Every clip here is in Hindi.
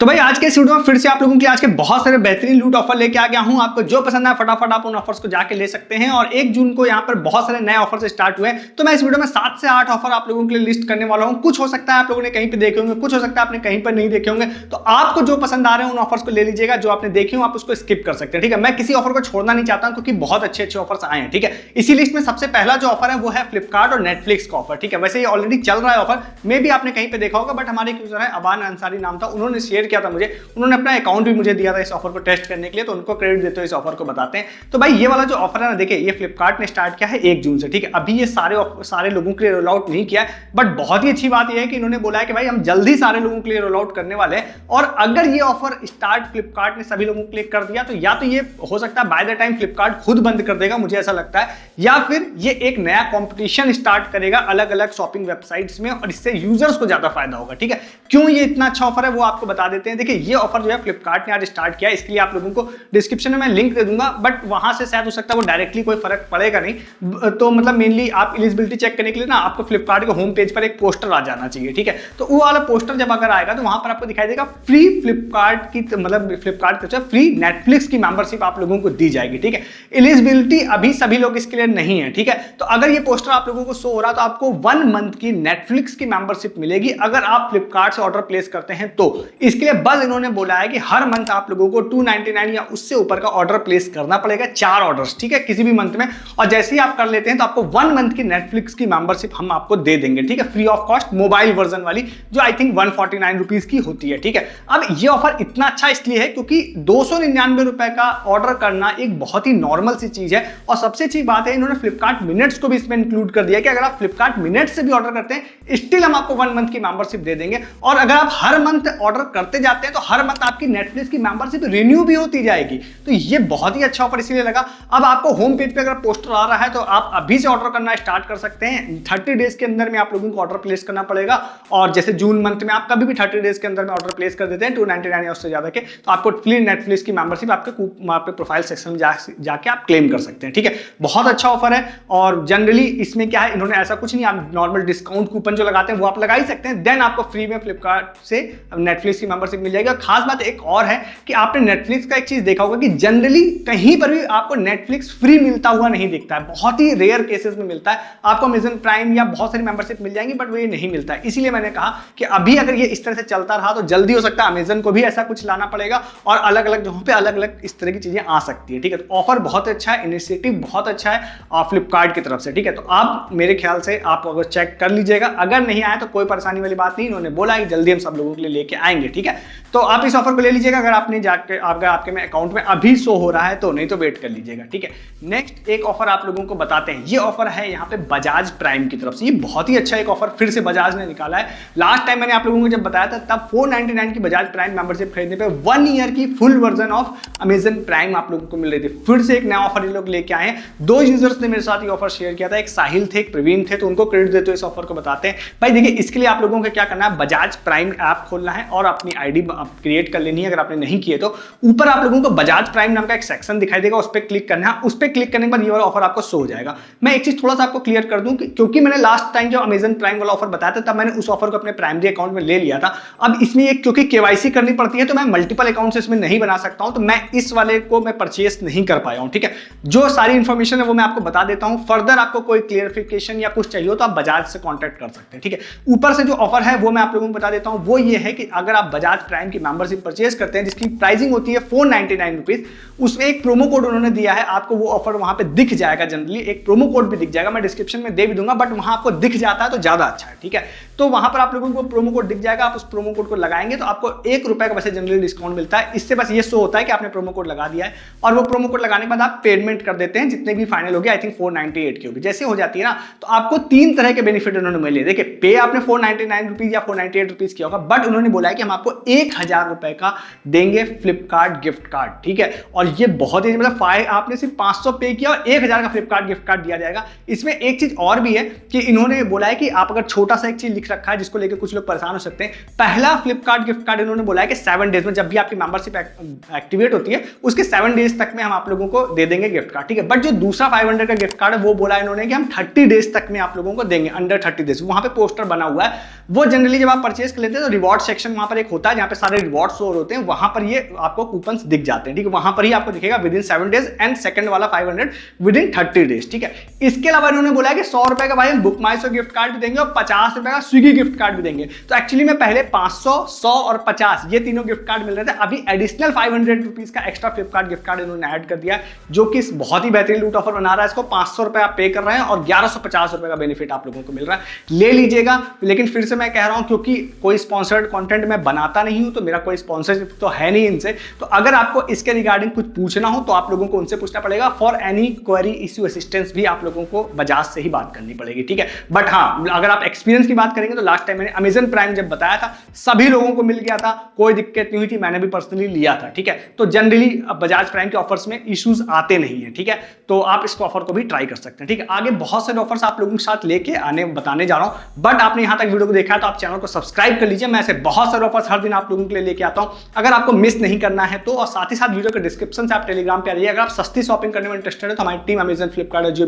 तो भाई आज के इस वीडियो में फिर से आप लोगों के लिए आज के बहुत सारे बेहतरीन लूट ऑफर लेके आ गया हूं। आपको जो पसंद है फटाफट आप उन ऑफर्स को जाके ले सकते हैं। और 1 जून को यहां पर बहुत सारे नए ऑफर स्टार्ट हुए हैं, तो मैं इस वीडियो में 7 से 8 ऑफर आप लोगों के लिए लिस्ट करने वाला हूं। कुछ हो सकता है आप लोगों ने कहीं पे देखे होंगे, कुछ हो सकता है आपने कहीं पर नहीं देखे होंगे, तो आपको जो पसंद आ रहे हैं उन ऑफर्स को ले लीजिएगा। जो आपने देखे हो आप उसको स्किप कर सकते हैं, ठीक है। मैं किसी ऑफर को छोड़ना नहीं चाहता क्योंकि बहुत अच्छे अच्छे ऑफर्स आए हैं, ठीक है। इसी लिस्ट में सबसे पहला जो ऑफर है वो है फ्लिपकार्ट और नेटफ्लिक्स का ऑफर, ठीक है। वैसे ये ऑलरेडी चल रहा है ऑफर, मे भी आपने कहीं पे देखा होगा, बट हमारे एक यूजर है अबान अंसारी नाम था, उन्होंने शेयर किया था मुझे, उन्होंने अपना अकाउंट भी मुझे दिया था इस ऑफर को टेस्ट करने के लिए, तो उनको क्रेडिट देते हुए इस ऑफर को बताते हैं। तो भाई ये वाला जो ऑफर है ना, देखिए ये फ्लिपकार्ट ने स्टार्ट किया है 1 जून से, ठीक है। अभी ये सारे लोगों के लिए रोल आउट नहीं किया है, बट बहुत ही अच्छी बात यह है कि इन्होंने बोला है कि भाई हम जल्दी सारे लोगों के लिए रोल आउट करने वाले हैं। और अगर ये ऑफर स्टार्ट फ्लिपकार्ट ने सभी लोगों के लिए कर दिया, तो या तो ये हो सकता है बाय द टाइम फ्लिपकार्ट खुद बंद कर देगा, मुझे ऐसा लगता है, या फिर ये एक नया कंपटीशन स्टार्ट करेगा अलग अलग शॉपिंग वेबसाइट्स में, और इससे यूजर्स को ज्यादा फायदा होगा, ठीक है। क्यों ये इतना अच्छा ऑफर है वो आपको बता देते हैं। देखिए ये ऑफर जो है फ्लिपकार्ट ने आज स्टार्ट किया, इसके लिए आप लोगों को डिस्क्रिप्शन में मैं लिंक दे दूंगा, बट वहां से शायद हो सकता है वो डायरेक्टली कोई फर्क पड़ेगा नहीं। तो मतलब मेनली आप एलिजिबिलिटी चेक करने के लिए ना आपको फ्लिपकार्ट के होम पेज पर एक पोस्टर आ जाना चाहिए, ठीक है। तो वो वाला पोस्टर जब अगर आएगा तो वहां पर आपको दिखाई देगा फ्री फ्लिपकार्ट की, मतलब फ्लिपकार्ट की फ्री नेटफ्लिक्स की मेंबरशिप आप लोगों को दी जाएगी, ठीक है। एलिजिबिलिटी अभी सभी लोग इसके लिए नहीं है, ठीक है। तो अगर ये पोस्टर आप लोगों को शो हो रहा है तो आपको 1 मंथ की नेटफ्लिक्स की मेंबरशिप मिलेगी अगर आप फ्लिपकार्ट से ऑर्डर प्लेस करते हैं तो। इसके लिए बस इन्होंने बोला है कि हर मंथ आप लोगों को 299 या उससे ऊपर का ऑर्डर प्लेस करना पड़ेगा, 4 ऑर्डर्स, ठीक है, किसी भी मंथ में। और जैसे ही आप कर लेते हैं तो आपको 1 मंथ की नेटफ्लिक्स की मेंबरशिप हम आपको दे देंगे, ठीक है, free of cost, mobile version वाली, जो आई थिंक 149 रुपीज की होती है, ठीक है। अब ये ऑफर इतना अच्छा इसलिए है क्योंकि 299 रुपए का ऑर्डर करना एक बहुत ही नॉर्मल सी चीज है। और सबसे अच्छी बात है इन्होंने फ्लिपकार्ट मिनट्स को भी इसमें इंक्लूड कर दिया कि अगर आप फ्लिपकार्ट मिनट्स से भी ऑर्डर करते हैं स्टिल हम आपको 1 मंथ की मेंबरशिप दे देंगे। और अगर आप हर मंथ ऑर्डर करते जाते हैं तो हर मंथ आपकी नेटफ्लिक्स की मेंबरशिप रिन्यू भी होती जाएगी। तो ये बहुत ही अच्छा ऑफर इसीलिए लगा। अब आपको होम पेज पे अगर पोस्टर आ रहा है तो आप अभी से ऑर्डर करना स्टार्ट कर सकते हैं। 30 डेज के अंदर में आप लोगों को ऑर्डर प्लेस करना पड़ेगा। और जैसे जून मंथ में आप कभी भी 30 डेज के अंदर में ऑर्डर प्लेस कर देते हैं 299 या उससे ज्यादा के, तो आपको फ्री नेटफ्लिक्स की मेंबरशिप आपके प्रोफाइल सेक्शन में जाके आप क्लेम कर सकते हैं, ठीक है। बहुत अच्छा ऑफर है। और जनरली इसमें क्या है, इन्होंने ऐसा कुछ नहीं, आप नॉर्मल डिस्काउंट कूपन जो लगाते हैं वो आप लगा ही सकते हैं, देन आपको फ्री में फ्लिपकार्ट से नेटफ्लिक्स की मेंबरशिप मिल जाएगी। खास बात एक और है कि आपने नेटफ्लिक्स का एक चीज देखा होगा कि जनरली कहीं पर भी आपको नेटफ्लिक्स फ्री मिलता हुआ नहीं दिखता है, बहुत ही रेयर केसेस में मिलता है। आपको अमेज़न प्राइम या बहुत सारी मेंबरशिप मिल जाएंगी, बट वो ये नहीं मिलता है। इसीलिए मैंने कहा कि अभी अगर ये इस तरह से चलता रहा तो जल्दी हो सकता है अमेज़न को भी ऐसा कुछ लाना पड़ेगा और अलग अलग जगहों पे अलग अलग इस तरह की चीजें आ सकती है, ठीक है। तो ऑफर बहुत अच्छा है, इनिशिएटिव बहुत अच्छा है फ्लिपकार्ट की तरफ से, ठीक है। तो आप मेरे ख्याल से आप अगर चेक कर लीजिएगा, अगर नहीं आया तो कोई परेशानी वाली बात नहीं, इन्होंने बोला कि जल्दी हम सब लोगों के लिए लेके आएंगे, ठीक है। तो आप इस ऑफर को ले लीजिएगा अगर आपने जाके आपके में अकाउंट में अभी शो हो रहा है तो, नहीं तो वेट कर लीजिएगा, ठीक है। नेक्स्ट एक ऑफर आप लोगों को बताते हैं, ये ऑफर है यहाँ पे बजाज प्राइम की तरफ से। ये बहुत ही अच्छा एक ऑफर फिर से बजाज ने निकाला है। लास्ट टाइम मैंने आप लोगों को जब बताया था तब 499 की बजाज प्राइम मेंबरशिप खरीदने पे 1 ईयर की full version of Amazon prime आप लोगों को मिल रही थी। फिर से एक नया ऑफर ये लोग लेके आए हैं। 2 यूजर्स ने मेरे साथ ये ऑफर शेयर किया था, एक साहिल थे, एक प्रवीण थे, तो उनको क्रेडिट देते हुए इस ऑफर को बताते हैं। भाई देखिए इसके लिए आप लोगों को क्या करना है, बजाज प्राइम ऐप खोलना है और अपनी आईडी क्रिएट कर लेनी है अगर आपने नहीं किए तो। ऊपर आप लोगों को बजाज प्राइम नाम का एक सेक्शन दिखाई देगा, उस पर क्लिक करना है। उस पर क्लिक करने के बाद ये वाला ऑफर आपको शो हो जाएगा। मैं एक चीज थोड़ा सा आपको क्लियर कर दूं क्योंकि मैंने लास्ट टाइम जब अमेज़न प्राइम वाला ऑफर बताया था तब मैंने उस ऑफर को अपने प्राइमरी अकाउंट में ले लिया था। अब इसमें एक क्योंकि केवाईसी करनी पड़ती है तो मैं मल्टीपल अकाउंट से इसमें नहीं बना सकता हूं, तो मैं इस वाले को मैं परचेस नहीं कर पाया हूं, ठीक है। जो सारी इंफॉर्मेशन है वो मैं आपको बता देता हूं। फर्दर आपको कोई क्लियरिफिकेशन या कुछ चाहिए तो आप बजाज से कॉन्टैक्ट कर सकते हैं, ठीक है। ऊपर से जो ऑफर है वो मैं आप लोगों को बता देता हूं, वो ये है कि अगर आप बजाज प्राइम की मेंबरशिप परचेस करते हैं जिसकी प्राइसिंग होती है 499 रुपीज, उसमें एक प्रोमो कोड उन्होंने दिया है आपको, वो ऑफर वहां पे दिख जाएगा। जनरली एक प्रोमो कोड भी दिख जाएगा, मैं डिस्क्रिप्शन में दे भी दूंगा, बट वहां आपको दिख जाता है तो ज्यादा अच्छा है, ठीक है। तो वहां पर आप लोगों को प्रोमो कोड दिख जाएगा, आप उस प्रोमो कोड को लगाएंगे तो आपको 1 रुपए का वैसे जनरली डिस्काउंट मिलता है। इससे बस ये शो होता है कि आपने प्रोमो कोड लगा दिया है और वो प्रोमो कोड लगाने के बाद आप पेमेंट कर देते हैं, जितने भी फाइनल हो गया, आई थिंक 498 की होगी। जैसे हो जाती है ना तो आपको 3 तरह के बेनिफिट उन्होंने मिले। देखिए पे आपने 499 रुपीज या 498 रुपीज किया होगा, बट उन्होंने बोला है कि हम आपको 1000 रुपए का देंगे फ्लिपकार्ट गिफ्ट कार्ड, ठीक है। और ये बहुत ही मतलब आपने सिर्फ 500 पे किया और 1000 का फ्लिपकार्ट गिफ्ट कार्ड दिया जाएगा। इसमें एक चीज और भी है कि इन्होंने बोला है कि आप अगर छोटा सा एक चीज लिख रखा है जिसको लेकर कुछ लोग परेशान हो सकते हैं, पहला फ्लिपकार्ट गिफ्ट कार्ड इन्होंने बोला है कि 7 डेज में, जब भी आपकी मेंबरशिप एक्टिवेट होती है उसके 7 डेज तक में हम आप लोगों को दे देंगे गिफ्ट कार्ड, ठीक है। बट जो दूसरा 500 का गिफ्ट कार्ड है वो बोला इन्होंने कि हम 30 डेज तक में आप लोगों को देंगे, अंडर 30 डेज। वहां पे पोस्टर बना हुआ है, वो जनरली जब आप परचेस कर लेते हैं तो रिवॉर्ड सेक्शन वहां पर एक होता है बाद यहाँ पे सारे रिवॉर्ड स्टोर होते हैं, वहां पर ये आपको कूपन दिख जाते हैं, ठीक है, वहां पर ही आपको दिखेगा with in 7 days and second वाला 500 विद इन 30 डेज, ठीक है। इसके अलावा इन्होंने बोला है कि 100 रुपए का भाई हम बुक माई शो गिफ्ट कार्ड भी देंगे और 50 रुपए का स्विगी गिफ्ट कार्ड भी देंगे। तो एक्चुअली में पहले 500, 100 और 50 ये तीनों गिफ्ट कार्ड मिल रहे थे, अभी एडिशनल 500 रुपीज का एक्स्ट्रा फ्लिपकार्ट गिफ्ट कार्ड इन्होंने ऐड कर दिया, जो कि बहुत ही बेहतरीन लूट ऑफर बना रहा है। इसको 500 रुपए आप पे कर रहे हैं और 1150 रुपए का बेनिफिट आप लोगों को मिल रहा है, ले लीजिएगा। लेकिन फिर से मैं कह रहा हूं, क्योंकि कोई स्पॉन्सर्ड कंटेंट मैं बनाता नहीं हूं, तो मेरा कोई स्पॉन्सरशिप तो है नहीं इनसे, तो अगर आपको इसके रिगार्डिंग कुछ पूछना हो तो आप लोगों को उनसे पूछना पड़ेगा। For any query issue assistance भी आप लोगों को बजाज से ही बात करनी पड़ेगी, ठीक है। बट हाँ, अगर आप एक्सपीरियंस की बात करेंगे तो लास्ट टाइम मैंने अमेजन प्राइम जब बताया था सभी लोगों को मिल गया था, कोई दिक्कत नहीं हुई थी, मैंने भी पर्सनली लिया था, ठीक है। तो जनरली बजाज प्राइम के ऑफर्स में इश्यूज आते नहीं है, ठीक है, तो आप इस ऑफर को भी ट्राई कर सकते हैं, ठीक है। आगे बहुत सारे ऑफर्स आप लोगों के साथ लेके बताने जा रहा हूं, बट आपने यहां तक वीडियो को देखा है तो आप चैनल को सब्सक्राइब कर लीजिए। मैं ऐसे बहुत सारे ऑफर्स हर दिन आप लोगों के लिए लेके आता हूं, अगर आपको मिस नहीं करना है तो। और साथ ही साथ वीडियो के डिस्क्रिप्शन से आप टेलीग्राम पे आ जाइए। अगर आप सस्ती शॉपिंग करने में इंटरेस्टेड है तो हमारी टीम अमेजन, फ्लिपकार्ट, जियो,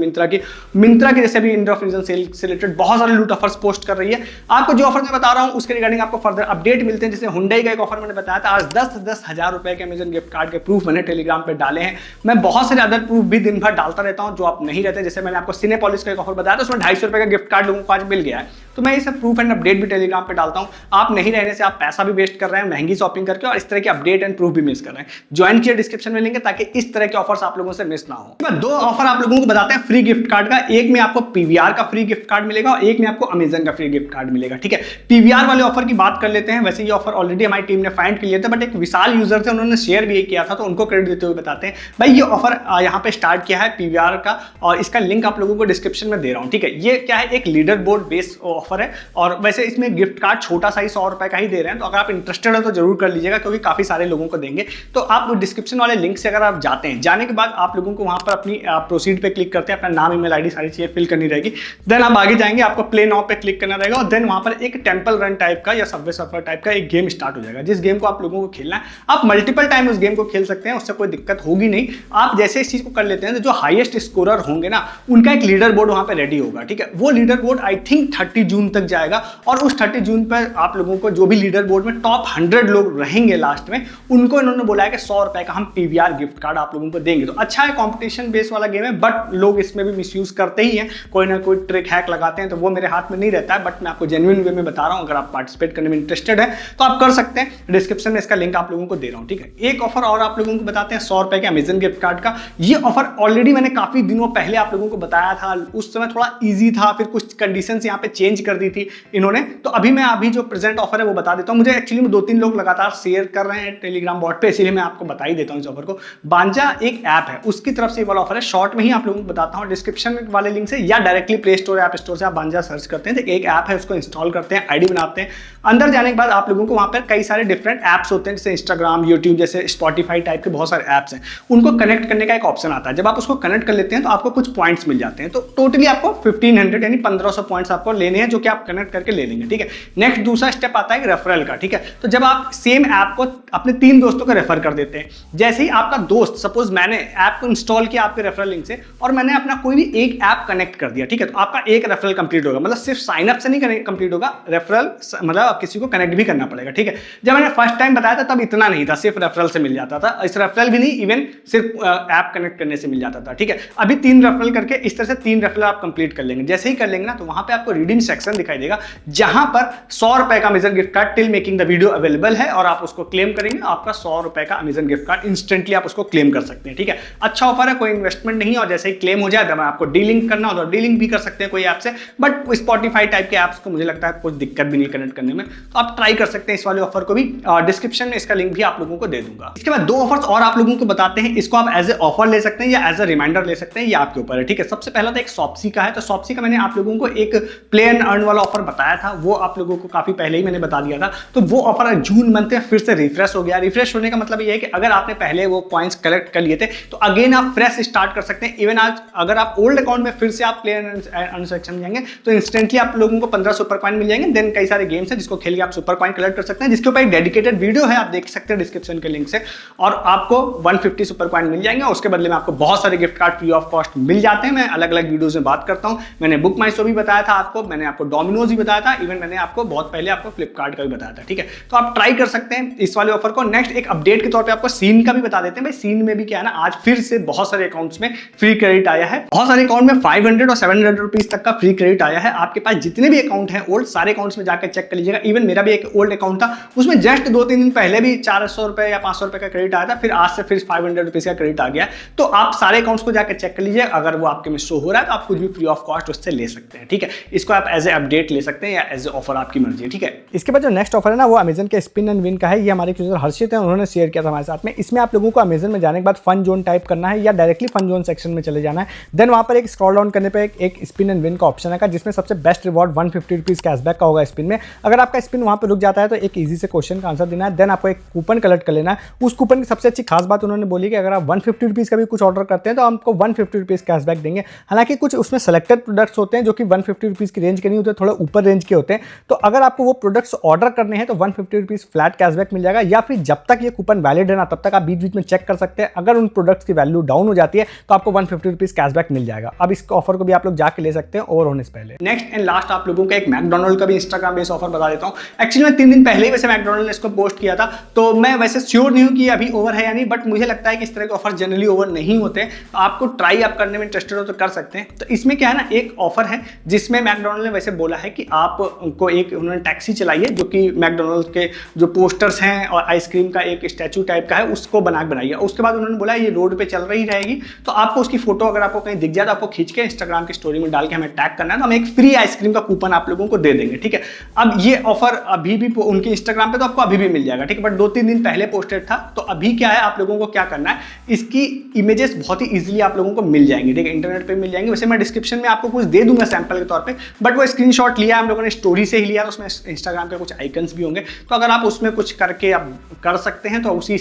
मिंत्रा की जैसे भी इंडिया ऑफ रीजन सेल से रिलेटेड बहुत सारे लूट ऑफर्स पोस्ट कर रही है। आपको जो ऑफर मैं बता रहा हूं उसके रिगार्डिंग आपको फर्दर अपडेट मिलते हैं। जैसे हुंडई का एक ऑफर मैंने बताया था, आज 10 हजार रुपए के अमेजन गिफ्ट कार्ड के प्रूफ मैंने टेलीग्राम पे डाले हैं। मैं बहुत सारे अदर प्रूफ भी दिन भर डालता रहता हूं जो आप नहीं रहते। जैसे मैंने आपको सिनेपॉलिस का एक ऑफर बताया था, उसमें 250 रुपए का गिफ्ट कार्ड लोगों को आज मिल गया है। तो मैं ये सब प्रूफ एंड अपडेट भी टेलीग्राम पे डालता हूं। आप नहीं रहने से आप पैसा भी वेस्ट कर रहे हैं महंगी शॉपिंग करके, और इस तरह के अपडेट एंड प्रूफ भी मिस कर रहे हैं। ज्वाइन किए डिस्क्रिप्शन में लेंगे ताकि इस तरह के ऑफर्स आप लोगों से मिस ना हो। दो ऑफर आप लोगों को बताते हैं फ्री गिफ्ट कार्ड का। एक में आपको पीवीआर का फ्री गिफ्ट कार्ड मिलेगा और एक में आपको अमेजन का फ्री गिफ्ट कार्ड मिलेगा, ठीक है। पीवीआर वाले ऑफर की बात कर लेते हैं। वैसे ये ऑफर ऑलरेडी हमारी टीम ने फाइंड कर लिया था, बट एक विशाल यूजर थे, उन्होंने शेयर भी किया था, तो उनको क्रेडिट देते हुए बताते हैं भाई ये ऑफर यहाँ पे स्टार्ट किया है पीवीआर का, और इसका लिंक आप लोगों को डिस्क्रिप्शन में दे रहा हूँ, ठीक है। ये क्या है, एक लीडर बोर्ड बेस्ड ऑफर है, और वैसे इसमें गिफ्ट कार्ड छोटा सा ही 100 रुपए का ही दे रहे हैं। तो अगर आप इंटरेस्टेड हो तो जरूर कर लीजिएगा, क्योंकि काफी सारे लोगों को देंगे। तो आप डिस्क्रिप्शन वाले लिंक से अगर आप जाते हैं, जाने के बाद आप लोगों को वहां पर अपनी प्रोसीड पे क्लिक करते हैं, अपना नाम, ईमेल आईडी, सारी चीजें फिल करनी रहेगी। देन आप आगे जाएंगे, आपको प्ले नाउ पे क्लिक करना रहेगा, और देन वहां पर एक टेंपल रन टाइप का या सबवे सर्फर टाइप का एक गेम स्टार्ट हो जाएगा, जिस गेम को आप लोगों को खेलना है। आप मल्टीपल टाइम उस गेम को खेल सकते हैं, उससे कोई दिक्कत होगी नहीं। आप जैसे इस चीज को कर लेते हैं तो जो हाईएस्ट स्कोरर होंगे ना, उनका एक लीडर बोर्ड वहां पे रेडी होगा, ठीक है। वो लीडर बोर्ड आई थिंक 30 जून तक जाएगा, और उस 30 जून पर आप लोगों को जो भी लीडर बोर्ड में टॉप 100 लोग रहेंगे लास्ट में, उनको इन्होंने बोला है कि 100 रुपए का हम पीवीआर गिफ्ट कार्ड आप लोगों को देंगे। तो अच्छा है, कंपटीशन बेस वाला गेम है, बट लोग इसमें भी मिसयूज करते ही हैं, कोई ना कोई ट्रिक हैक लगाते हैं, तो वो मेरे हाथ में नहीं रहता है। बट मैं आपको जेन्युइन वे में बता रहा हूं, अगर आप पार्टिसिपेट करने में इंटरेस्टेड है तो आप कर सकते हैं। डिस्क्रिप्शन में इसका लिंक आप लोगों को दे रहा हूं, ठीक है। एक ऑफर और आप लोगों को बताते हैं 100 रुपए के अमेजन गिफ्ट कार्ड का। ये ऑफर ऑलरेडी मैंने काफी दिनों पहले आप लोगों को बताया था, उस समय थोड़ा ईजी था, फिर कुछ कंडीशन यहाँ पे चेंज कर दी थी इन्होंने। तो अभी मैं अभी जो प्रेजेंट ऑफर है वो बता देता हूं। मुझे एक्चुअली में 2-3 लोग लगातार शेयर कर रहे हैं टेलीग्राम बॉट पे, इसीलिए मैं आपको बता ही देता हूं इस ऑफर को। बांजा एक ऐप है, उसकी तरफ से ये वाला ऑफर है। शॉर्ट में ही आप लोगों को बताता हूं, डिस्क्रिप्शन वाले लिंक से या directly play store app store से आप बांजा सर्च करते हैं, तो एक ऐप है, उसको इंस्टॉल करते हैं, आईडी बनाते हैं। अंदर जाने के बाद आप लोगों को वहां पर कई सारे डिफरेंट ऐप्स होते हैं, जैसे इंस्टाग्राम, यूट्यूब, जैसे स्पॉटिफाई टाइप के बहुत सारे ऐप्स हैं। उनको कनेक्ट करने का एक ऑप्शन आता है। जब आप उसको कनेक्ट कर लेते हैं तो आपको कुछ पॉइंट्स मिल जाते हैं। तो टोटली आपको 1500 यानी 1500 पॉइंट्स आपको लेने हैं, जो कि आप कनेक्ट करके ले लेंगे, ठीक है। नेक्स्ट दूसरा स्टेप आता है रेफरल का, ठीक है। तो जब आप सेम ऐप को अपने 3 दोस्तों को रेफर कर देते हैं, जैसे ही आपका दोस्त, सपोज मैंने ऐप को इंस्टॉल किया आपके रेफरल लिंक से, और मैंने अपना कोई भी एक ऐप कनेक्ट कर दिया, ठीक है, तो आपका एक रेफरल कंप्लीट होगा। मतलब सिर्फ साइन अप से नहीं कंप्लीट होगा, रेफरल मतलब किसी को कनेक्ट भी करना पड़ेगा, ठीक है। जब मैंने फर्स्ट टाइम बताया था तब इतना नहीं था, सिर्फ रेफरल से मिल जाता था। इस रेफरल भी नहीं, इवन सिर्फ ऐप कनेक्ट करने से मिल जाता था, ठीक है। अभी 3 रेफरल करके इस तरह से 3 रेफरल आप कंप्लीट कर लेंगे। जैसे ही कर लेंगे ना, तो वहां पे आपको रिडीम सेक्शन दिखाई देगा, जहां पर 100 रुपए का Amazon gift card till making the video available है, और आप उसको क्लेम करेंगे, आपका 100 रुपए का अमेजन गिफ्ट कार्ड इंस्टेंटली आप उसको क्लेम कर सकते हैं, ठीक है। अच्छा ऑफर है, कोई इन्वेस्टमेंट नहीं है, और जैसे ही क्लेम हो जाए तब आपको डीलिंक करना हो तो डीलिंक भी कर सकते हैं कोई ऐप से। बट स्पॉटिफाई टाइप के ऐप्स को मुझे लगता है कुछ दिक्कत भी नहीं कनेक्ट करने में, तो आप ट्राई कर सकते हैं इस वाले ऑफर को भी। डिस्क्रिप्शन में इसका लिंक भी आप लोगों को दे दूंगा। इसके बाद 2 ऑफर्स और आप लोगों को बताते हैं। इसको आप एज ए ऑफर ले सकते हैं या एज ए रिमाइंडर ले सकते हैं, ये आपके ऊपर है, ठीक है। सबसे पहला तो एक शॉप्सी का है। तो शॉप्सी का मैंने आप लोगों को एक प्ले एंड अर्न वाला ऑफर बताया था, वो आप लोगों को काफी पहले ही मैंने बता दिया था। तो वो ऑफर जून मंथ में फिर से रिफ्रेश हो गया। रिफ्रेश होने का मतलब ये है कि अगर आपने पहले वो पॉइंट्स कलेक्ट कर लिए थे तो अगेन आप फ्रेश स्टार्ट कर सकते हैं। इवन आज अगर आप ओल्ड अकाउंट में फिर से आप प्ले एंड अर्न सेक्शन में जाएंगे तो इंस्टेंटली आप लोगों को 15 सुपर कॉइन मिल जाएंगे। देन कई सारे गेम्स हैं जिसको खेल के आप सुपर कॉइन कलेक्ट कर सकते हैं, जिसके ऊपर एक डेडिकेटेड वीडियो है, आप देख सकते हैं डिस्क्रिप्शन के लिंक से। और आपको 150 सुपर कॉइन मिल जाएंगे, उसके बदले में आपको बहुत सारे gift card free of cost मिल जाते हैं। मैं अलग अलग वीडियोस में बात करता हूं। मैंने बुक माई शो भी बताया था आपको, मैंने आपको डोमिनोज भी बताया था, इवन मैंने आपको बहुत पहले आपको फ्लिपकार्ट का भी बताया था, ठीक है। तो आप ट्राई कर सकते हैं इस वाले ऑफर को। नेक्स्ट एक अपडेट के तौर पे आपको सीन का भी बता देते हैं। भाई सीन में भी क्या है ना, आज फिर से बहुत सारे अकाउंट्स में फ्री क्रेडिट आया है। बहुत सारे अकाउंट में 500 और 700 रुपीज तक का फ्री क्रेडिट आया है। आपके पास जितने भी अकाउंट हैं ओल्ड, सारे अकाउंट्स में जाकर चेक कर लीजिएगा। इवन मेरा भी एक ओल्ड अकाउंट था, उसमें जस्ट 2-3 दिन पहले भी 400 रुपए या 500 रुपए का क्रेडिट आया था, फिर आज से फिर 500 रुपीज का क्रेडिट आ गया। तो आप सारे अकाउंट्स को जाकर चेक कर लीजिए, अगर वो आपके में शो हो रहा है तो आप कुछ भी फ्री ऑफ कॉस्ट उससे ले सकते हैं, ठीक है। इसको आप एज ए अपडेट ले सकते हैं या एज ए ऑफर, आपकी मर्जी है, ठीक है। इसके बाद जो नेक्स्ट ऑफर है ना, वो अमेजन के स्पिन एंड विन का है। ये हमारे यूजर हर्षित है, उन्होंने शेयर किया था हमारे साथ में। इसमें आप लोगों को अमेजन में जाने के बाद फन जोन टाइप करना है या डायरेक्टली फन जोन सेक्शन में चले जाना है। देन वहां पर एक स्क्रॉल डाउन करने पे एक स्पिन एंड विन का ऑप्शन है, जिसमें सबसे बेस्ट रिवॉर्ड 150 रुपीज कैशबैक का होगा स्पिन में। अगर आपका स्पिन वहां पर रुक जाता है तो एक इजी से क्वेश्चन का आंसर देना है। देन आपको एक कूपन कलेक्ट कर लेना है। उस कूपन की सबसे अच्छी खास बात उन्होंने बोली कि अगर आप 150 रुपीज का भी कुछ ऑर्डर करते हैं तो आपको 150 रुपीज कैशबैक देंगे। हालांकि कुछ उसमें सेलेक्टेड प्रोडक्ट्स होते हैं जो कि 150 रुपीज की रेंज के नहीं होते, थोड़ा ऊपर रेंज के होते हैं। तो अगर आपको वो प्रोडक्ट्स ऑर्डर करने हैं तो 150 रुपीज फ्लैट कैशबैक मिल जाएगा, या फिर जब तक ये कूपन वैलिड है ना तब तक आप बीच बीच में चेक कर सकते हैं। अगर उन प्रोडक्ट्स की वैल्यू डाउन हो जाती है तो आपको 150 रुपीज कैशबैक मिल जाएगा। अब इस ऑफर को भी आप लोग जाके ले सकते हैं ओवर होने से पहले। नेक्स्ट एंड लास्ट आप लोगों का एक मैकडोनल्ड का भी इंस्टाग्राम बेस्ड ऑफर बता देता हूं। एक्चुअली मैं 3 दिन पहले ही वैसे मैकडोनल्ड ने इसको पोस्ट किया था, तो मैं वैसे श्योर नहीं हूं कि अभी ओवर है या नहीं, बट मुझे लगता है कि इस तरह के ऑफर जनरली ओवर नहीं होते। तो आपको ट्राई आप करने में इंटरेस्टेड हो तो कर सकते हैं। तो इसमें क्या है ना, एक ऑफर है जिसमें मैकडोनल्ड ने वैसे बोला है कि आपको एक उन्होंने टैक्सी चलाई है जो कि मैकडोनल्ड के जो पोस्टर्स हैं और आइसक्रीम का एक स्टैचू टाइप का है उसको बनाइए। उसके बाद उन्होंने बोला ये रोड पे चल रही रहेगी, तो आपको उसकी फोटो अगर आपको कहीं दिख जाए तो आपको खींच के इंस्टाग्राम की स्टोरी में डाल के हमें टैग करना है, तो हम एक फ्री आइसक्रीम का कूपन आप लोगों को दे देंगे, ठीक है। अब ये ऑफर अभी भी उनके इंस्टाग्राम पे तो आपको अभी भी मिल जाएगा, ठीक है, बट 2-3 दिन पहले पोस्टेड था। तो अभी क्या है, आप लोगों को क्या करना है, इसकी इमेजेस बहुत ही इजीली आप लोगों को मिल जाएंगी, ठीक है, इंटरनेट पे मिल जाएंगी। वैसे मैं डिस्क्रिप्शन में आपको कुछ दे दूंगा सैंपल के तौर पे, बट वो स्क्रीनशॉट लिया हम लोगों ने, स्टोरी से ही लिया, तो उसमें इंस्टाग्राम के कुछ आइकन्स भी होंगे। तो अगर आप उसमें कुछ करके आप कर सकते हैं तो उसी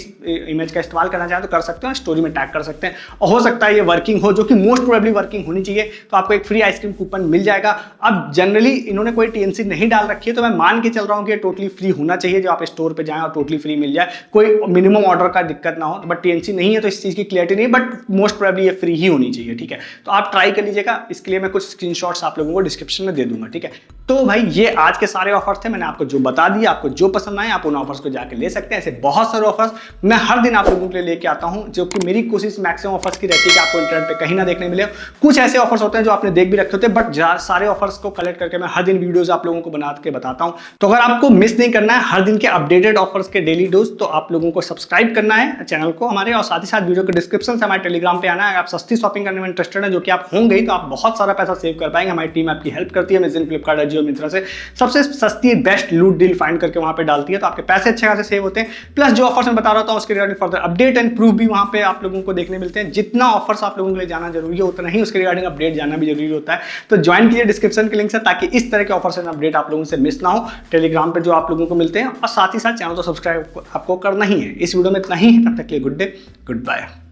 इमेज का इस्तेमाल करना चाहें तो कर सकते हैं, स्टोरी में टैग कर सकते हैं। और हो सकता है ये वर्किंग हो, जो कि मोस्ट प्रोबेबली वर्किंग होनी चाहिए, तो आपको एक फ्री आइसक्रीम कूपन मिल जाएगा। अब जनरली इन्होंने कोई टीएनसी नहीं डाल रखी है, तो मैं मान के चल रहा हूं कि टोटली फ्री होना चाहिए, जो आप स्टोर पे जाएं और टोटली फ्री मिल जाए, कोई मिनिमम ऑर्डर का दिक्कत ना हो। बट टीएनसी नहीं है तो इस चीज की क्लियरिटी नहीं, बट मोस्ट प्रोबेबली ये फ्री ही होनी चाहिए, ठीक है। तो आप ट्राई कर लीजिएगा, इसके लिए मैं कुछ स्क्रीनशॉट्स आप लोगों को डिस्क्रिप्शन में दे दूंगा, ठीक है। तो भाई ये आज के सारे ऑफर्स थे, मैंने आपको जो बता दिया, आपको जो पसंद आए आप उन ऑफर्स को जाके ले सकते हैं। ऐसे बहुत सारे ऑफर्स मैं हर दिन आप लोगों के लिए लेके आता हूं, जो कि मेरी कोशिश मैक्सिमम ऑफर्स की रहती है कि आपको इंटरनेट पे कहीं ना देखने मिले। कुछ ऐसे ऑफर्स होते हैं जो आपने देख भी रखे होते हैं, बट सारे ऑफर्स को कलेक्ट करके मैं हर दिन वीडियोस आप लोगों को बना के बताता हूं। तो अगर आपको मिस नहीं करना है हर दिन के अपडेटेड ऑफर्स के डेली डोज, तो आप लोगों को सब्सक्राइब करना है चैनल को हमारे, और साथ ही साथ वीडियो के डिस्क्रिप्शन से हमारे टेलीग्राम पे आना है। आप सस्ती शॉपिंग करने में इंटरेस्टेड है, जो कि आप होंगे, तो आप बहुत सारा पैसा सेव कर पाएंगे। हमारी टीम आपकी हेल्प करती है, अमेज़न, फ्लिपकार्ट, अजियो, मिंत्रा से सबसे सस्ती बेस्ट लूट डील फाइंड करके वहां पे डालती है, तो आपके पैसे अच्छे खासे सेव होते हैं। प्लस जो ऑफर्स मैं बता रहा हूं उसके regarding further update and proof भी वहां पे आप लोगों को देखने मिलते हैं। जितना ऑफर्स आप लोगों के लिए जाना जरूरी है उतना ही उसके रिगार्डिंग अपडेट जाना भी जरूरी होता है। तो ज्वाइन कीजिए डिस्क्रिप्शन के लिंक से, ताकि इस तरह के ऑफर्स एंड अपडेट आप लोगों से मिस ना हो टेलीग्राम पे जो आप लोगों को मिलते हैं। और साथ ही साथ चैनल को सब्सक्राइब आपको करना ही है। इस वीडियो में इतना ही, तब तक के लिए गुड डे, गुड बाय।